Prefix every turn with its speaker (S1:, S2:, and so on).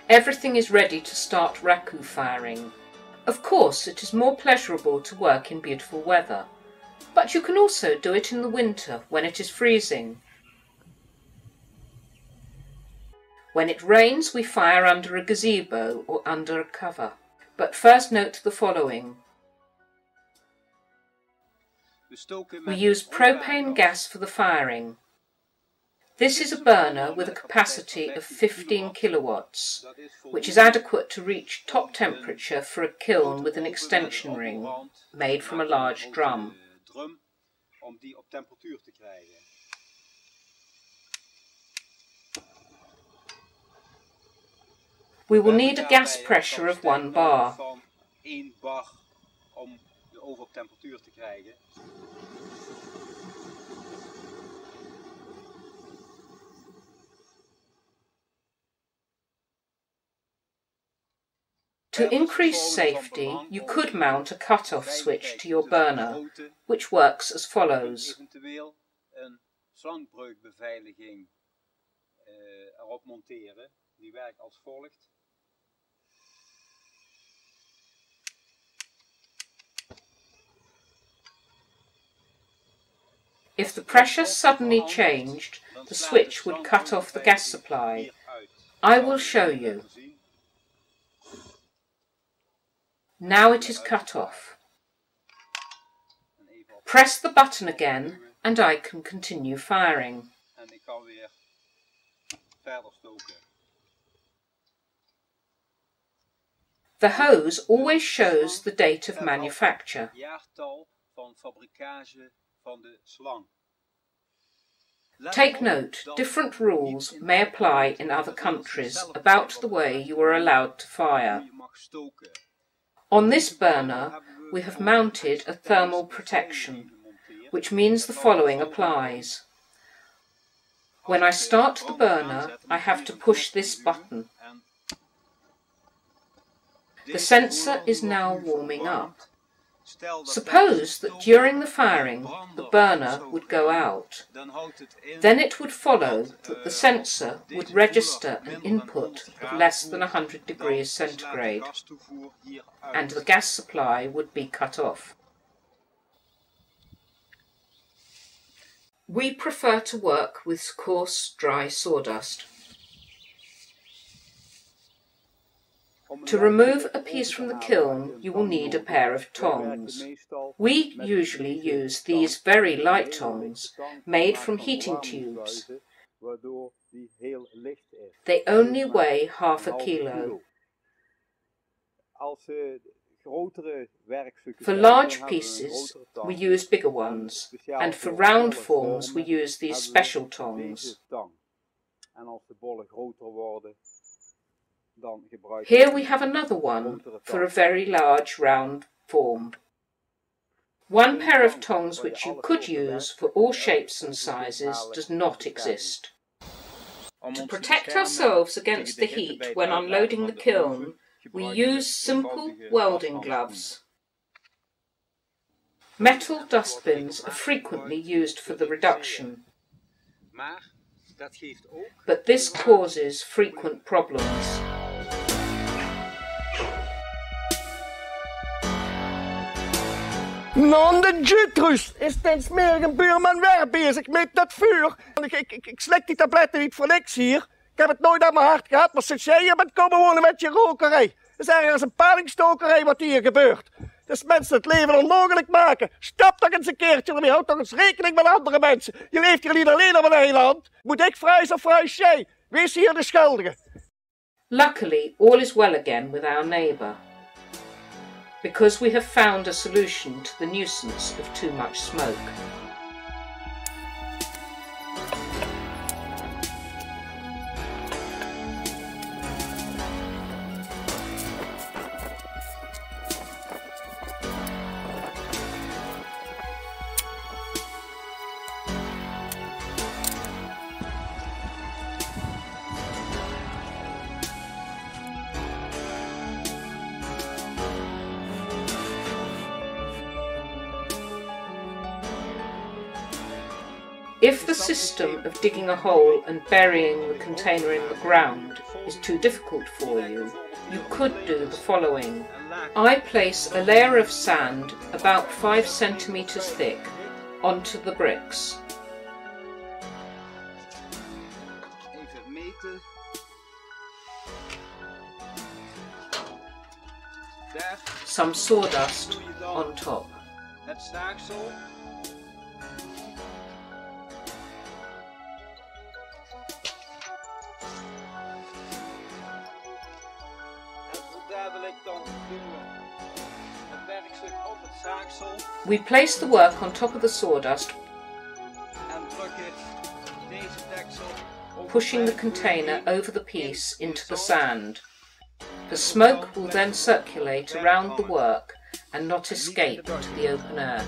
S1: Everything is ready to start Raku firing. Of course, it is more pleasurable to work in beautiful weather, but you can also do it in the winter when it is freezing. When it rains, we fire under a gazebo or under a cover. But first note the following. We use propane gas for the firing. This is a burner with a capacity of 15 kilowatts, which is adequate to reach top temperature for a kiln with an extension ring made from a large drum. We will need a gas pressure of 1 bar. To increase safety, you could mount a cut-off switch to your burner, which works as follows. If the pressure suddenly changed, the switch would cut off the gas supply. I will show you. Now it is cut off. Press the button again and I can continue firing. The hose always shows the date of manufacture. Take note, different rules may apply in other countries about the way you are allowed to fire. On this burner, we have mounted a thermal protection, which means the following applies. When I start the burner, I have to push this button. The sensor is now warming up. Suppose that during the firing the burner would go out. Then it would follow that the sensor would register an input of less than 100 degrees centigrade and the gas supply would be cut off. We prefer to work with coarse, dry sawdust. To remove a piece from the kiln, you will need a pair of tongs. We usually use these very light tongs, made from heating tubes. They only weigh half a kilo. For large pieces, we use bigger ones, and for round forms, we use these special tongs. Here we have another one for a very large round form. One pair of tongs which you could use for all shapes and sizes does not exist. To protect ourselves against the heat when unloading the kiln, we use simple welding gloves. Metal dustbins are frequently used for the reduction, but this causes frequent problems.
S2: Non, de Jutrus is ten smerige buurman weer bezig met dat vuur. Ik slik die tabletten niet voor niks hier. Ik heb het nooit aan mijn hart gehad, maar sinds jij hier bent komen wonen met je rokerij. Het is ergens een palingstokerij wat hier gebeurt. Dus mensen het leven onmogelijk maken. Stop toch eens een keertje ermee, houd toch eens rekening met andere mensen. Je leeft hier niet alleen op een eiland. Moet ik fruis of fruis jij? Wees hier de schuldige.
S1: Luckily, all is well again with our neighbour, because we have found a solution to the nuisance of too much smoke. If the system of digging a hole and burying the container in the ground is too difficult for you, you could do the following. I place a layer of sand about 5 centimeters thick onto the bricks. Some sawdust on top. We place the work on top of the sawdust, pushing the container over the piece into the sand. The smoke will then circulate around the work and not escape into the open air.